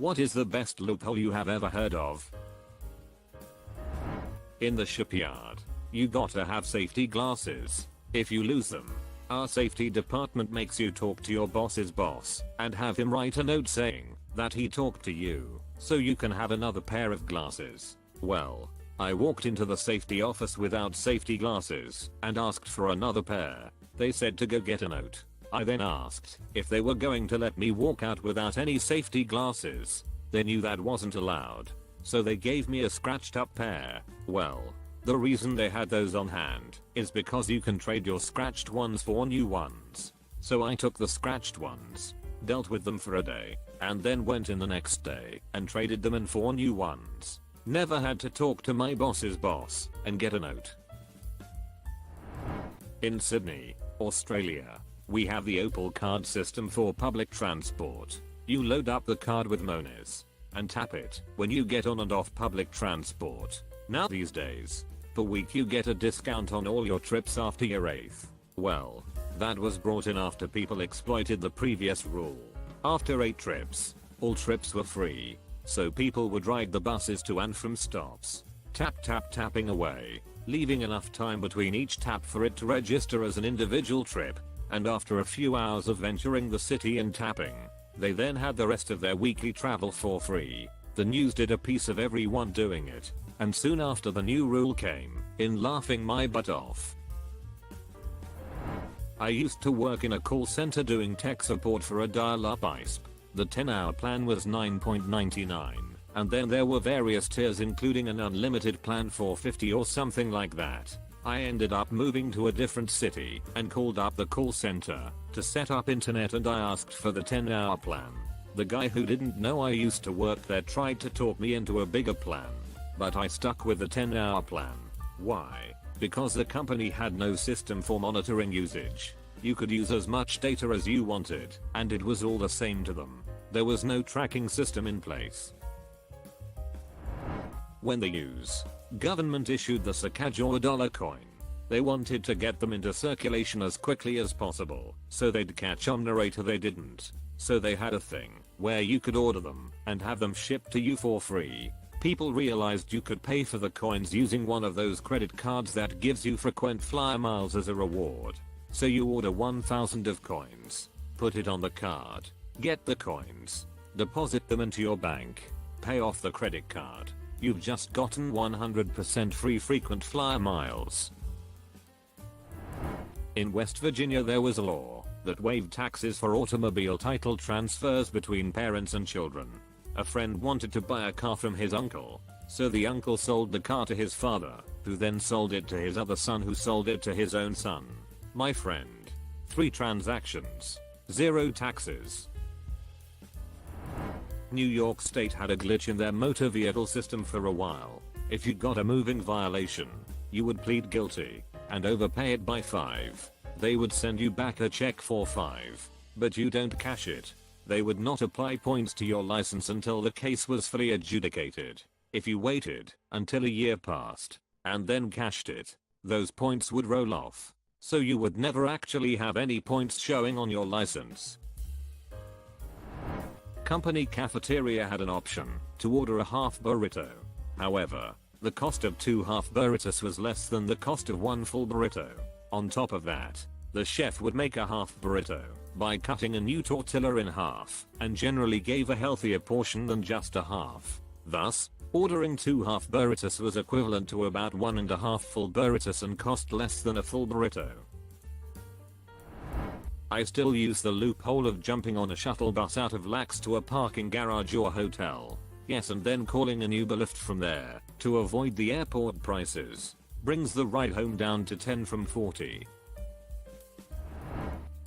What is the best loophole you have ever heard of? In the shipyard, you gotta have safety glasses. If you lose them, our safety department makes you talk to your boss's boss and have him write a note saying that he talked to you so you can have another pair of glasses. Well, I walked into the safety office without safety glasses and asked for another pair. They said to go get a note. I then asked if they were going to let me walk out without any safety glasses. They knew that wasn't allowed, so they gave me a scratched up pair. Well, the reason they had those on hand is because you can trade your scratched ones for new ones. So I took the scratched ones, dealt with them for a day, and then went in the next day and traded them in for new ones. Never had to talk to my boss's boss and get a note. In Sydney, Australia, we have the Opal card system for public transport. You load up the card with monies and tap it when you get on and off public transport. Now these days, per week you get a discount on all your trips after your 8th. Well, that was brought in after people exploited the previous rule. After 8 trips, all trips were free, so people would ride the buses to and from stops, tapping away, leaving enough time between each tap for it to register as an individual trip. And after a few hours of venturing the city and tapping, they then had the rest of their weekly travel for free. The news did a piece of everyone doing it, and soon after the new rule came in, laughing my butt off. I used to work in a call center doing tech support for a dial-up ISP. The 10-hour plan was $9.99, and then there were various tiers including an unlimited plan for $50 or something like that. I ended up moving to a different city and called up the call center to set up internet, and I asked for the 10-hour plan. The guy who didn't know I used to work there tried to talk me into a bigger plan, but I stuck with the 10-hour plan. Why? Because the company had no system for monitoring usage. You could use as much data as you wanted, and it was all the same to them. There was no tracking system in place. When the US government issued the Sacagawea dollar coin, they wanted to get them into circulation as quickly as possible, so they'd catch on. Narrator, they didn't. So they had a thing where you could order them and have them shipped to you for free. People realized you could pay for the coins using one of those credit cards that gives you frequent flyer miles as a reward. So you order 1,000 of coins, put it on the card, get the coins, deposit them into your bank, pay off the credit card. You've just gotten 100% free frequent flyer miles. In West Virginia there was a law that waived taxes for automobile title transfers between parents and children. A friend wanted to buy a car from his uncle, so the uncle sold the car to his father, who then sold it to his other son, who sold it to his own son. My friend. 3 transactions, 0 taxes. New York State had a glitch in their motor vehicle system for a while. If you got a moving violation, you would plead guilty and overpay it by 5. They would send you back a check for 5, but you don't cash it. They would not apply points to your license until the case was fully adjudicated. If you waited until a year passed and then cashed it, those points would roll off, so you would never actually have any points showing on your license. Company Cafeteria had an option to order a half burrito. However, the cost of 2 half burritos was less than the cost of 1 full burrito. On top of that, the chef would make a half burrito by cutting a new tortilla in half and generally gave a healthier portion than just a half. Thus, ordering 2 half burritos was equivalent to about 1.5 full burritos and cost less than a full burrito. I still use the loophole of jumping on a shuttle bus out of Lax to a parking garage or hotel. Yes, and then calling an Uber Lyft from there to avoid the airport prices. Brings the ride home down to 10 from 40.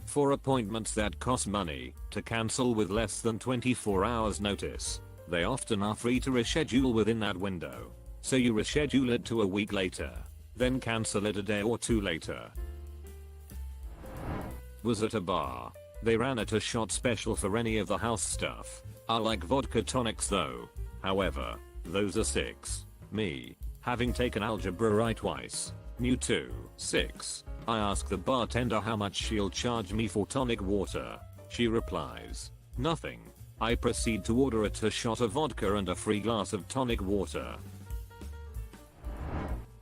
For appointments that cost money to cancel with less than 24 hours notice, they often are free to reschedule within that window. So you reschedule it to a week later, then cancel it a day or 2 later. Was at a bar. They ran at a shot special for any of the house stuff. I like vodka tonics though. However, those are 6. Me, having taken algebra twice, knew 2, 6. I ask the bartender how much she'll charge me for tonic water. She replies, nothing. I proceed to order a shot of vodka and a free glass of tonic water.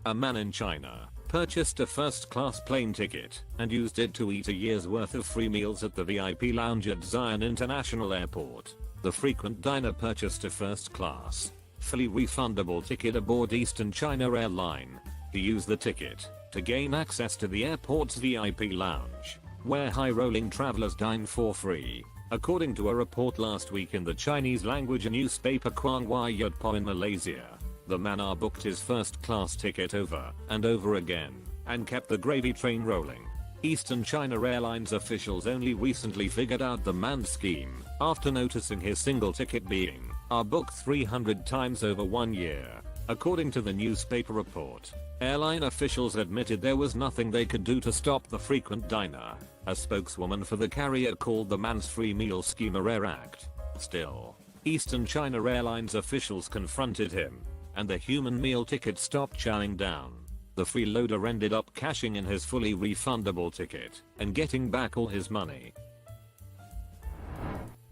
A man in China purchased a first-class plane ticket and used it to eat a year's worth of free meals at the VIP lounge at Zion International Airport. The frequent diner purchased a first-class, fully refundable ticket aboard Eastern China Airline. He used the ticket to gain access to the airport's VIP lounge, where high-rolling travelers dine for free. According to a report last week in the Chinese language newspaper Kuanghua Yudpo in Malaysia, the man booked his first-class ticket over and over again and kept the gravy train rolling. Eastern China Airlines officials only recently figured out the man's scheme after noticing his single ticket being booked 300 times over 1 year. According to the newspaper report, airline officials admitted there was nothing they could do to stop the frequent diner. A spokeswoman for the carrier called the man's free meal scheme a rare act. Still, Eastern China Airlines officials confronted him, and the human meal ticket stopped chowing down. The freeloader ended up cashing in his fully refundable ticket and getting back all his money.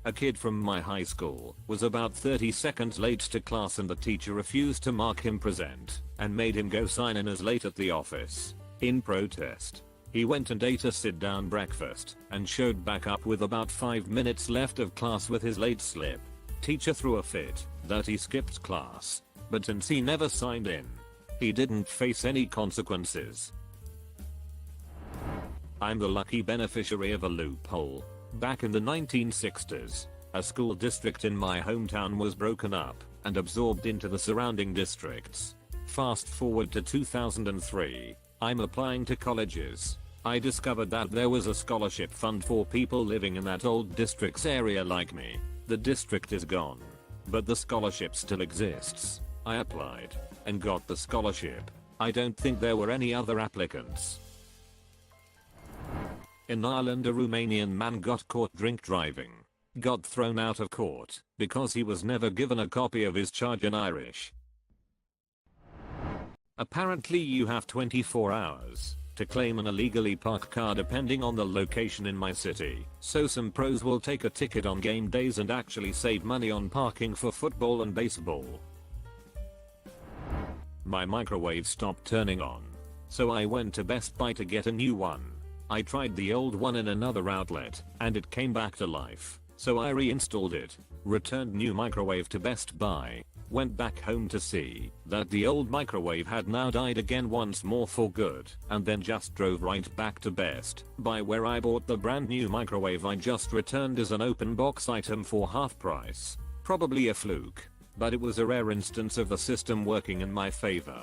A kid from my high school was about 30 seconds late to class and the teacher refused to mark him present and made him go sign in as late at the office. In protest, he went and ate a sit-down breakfast and showed back up with about 5 minutes left of class with his late slip. Teacher threw a fit that he skipped class, but since he never signed in, he didn't face any consequences. I'm the lucky beneficiary of a loophole. Back in the 1960s, a school district in my hometown was broken up and absorbed into the surrounding districts. Fast forward to 2003, I'm applying to colleges. I discovered that there was a scholarship fund for people living in that old district's area like me. The district is gone, but the scholarship still exists. I applied and got the scholarship. I don't think there were any other applicants. In Ireland, a Romanian man got caught drink driving. Got thrown out of court because he was never given a copy of his charge in Irish. Apparently you have 24 hours to claim an illegally parked car depending on the location in my city. So some pros will take a ticket on game days and actually save money on parking for football and baseball. My microwave stopped turning on, so I went to Best Buy to get a new one. I tried the old one in another outlet and it came back to life, so I reinstalled it, returned new microwave to Best Buy, went back home to see that the old microwave had now died again once more for good, and then just drove right back to Best Buy where I bought the brand new microwave I just returned as an open box item for half price. Probably a fluke, but it was a rare instance of the system working in my favor.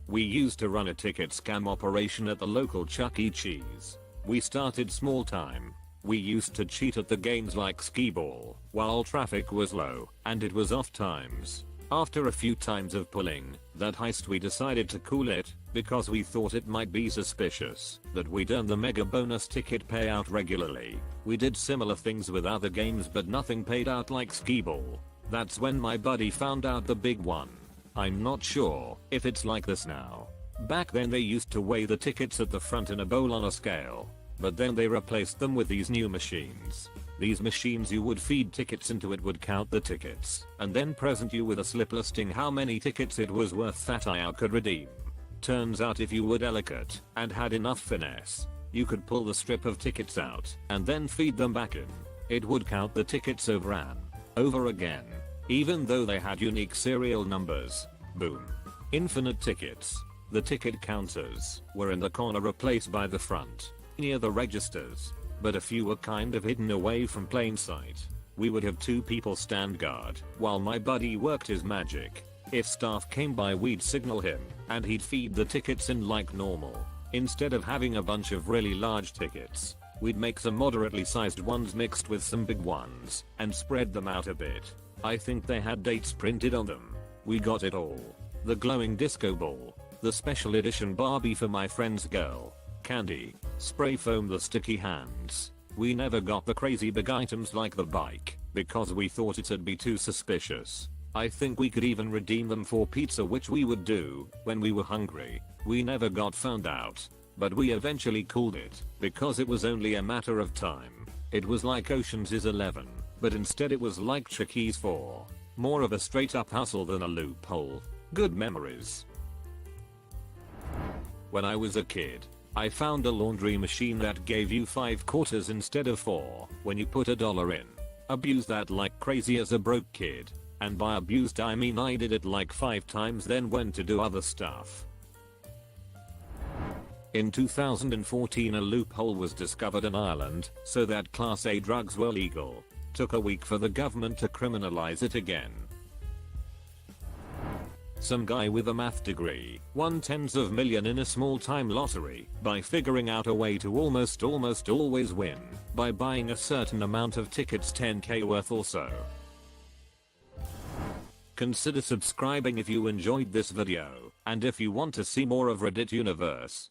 We used to run a ticket scam operation at the local Chuck E. Cheese. We started small time. We used to cheat at the games like skee-ball while traffic was low and it was off times. After a few times of pulling that heist, we decided to cool it because we thought it might be suspicious that we'd earn the mega bonus ticket payout regularly. We did similar things with other games but nothing paid out like skee-ball. That's when my buddy found out the big one. I'm not sure if it's like this now. Back then they used to weigh the tickets at the front in a bowl on a scale, but then they replaced them with these new machines. These machines, you would feed tickets into it, would count the tickets and then present you with a slip listing how many tickets it was worth that I could redeem. Turns out if you were delicate and had enough finesse, you could pull the strip of tickets out and then feed them back in. It would count the tickets over and over again, even though they had unique serial numbers. Boom. Infinite tickets. The ticket counters were in the corner replaced by the front, near the registers, but a few were kind of hidden away from plain sight. We would have 2 people stand guard while my buddy worked his magic. If staff came by, we'd signal him and he'd feed the tickets in like normal. Instead of having a bunch of really large tickets, we'd make some moderately sized ones mixed with some big ones and spread them out a bit. I think they had dates printed on them. We got it all. The glowing disco ball, the special edition Barbie for my friend's girl, candy, spray foam, the sticky hands. We never got the crazy big items like the bike because we thought it'd be too suspicious. I think we could even redeem them for pizza, which we would do when we were hungry. We never got found out, but we eventually cooled it because it was only a matter of time. It was like Ocean's 11, but instead it was like Chucky's 4. More of a straight up hustle than a loophole. Good memories. When I was a kid, I found a laundry machine that gave you 5 quarters instead of 4 when you put $1 in. Abused that like crazy as a broke kid. And by abused I mean I did it like 5 times then went to do other stuff. In 2014 a loophole was discovered in Ireland so that Class A drugs were legal. Took a week for the government to criminalize it again. Some guy with a math degree won tens of million in a small time lottery by figuring out a way to almost always win by buying a certain amount of tickets, 10k worth or so. Consider subscribing if you enjoyed this video, and if you want to see more of Reddit Universe,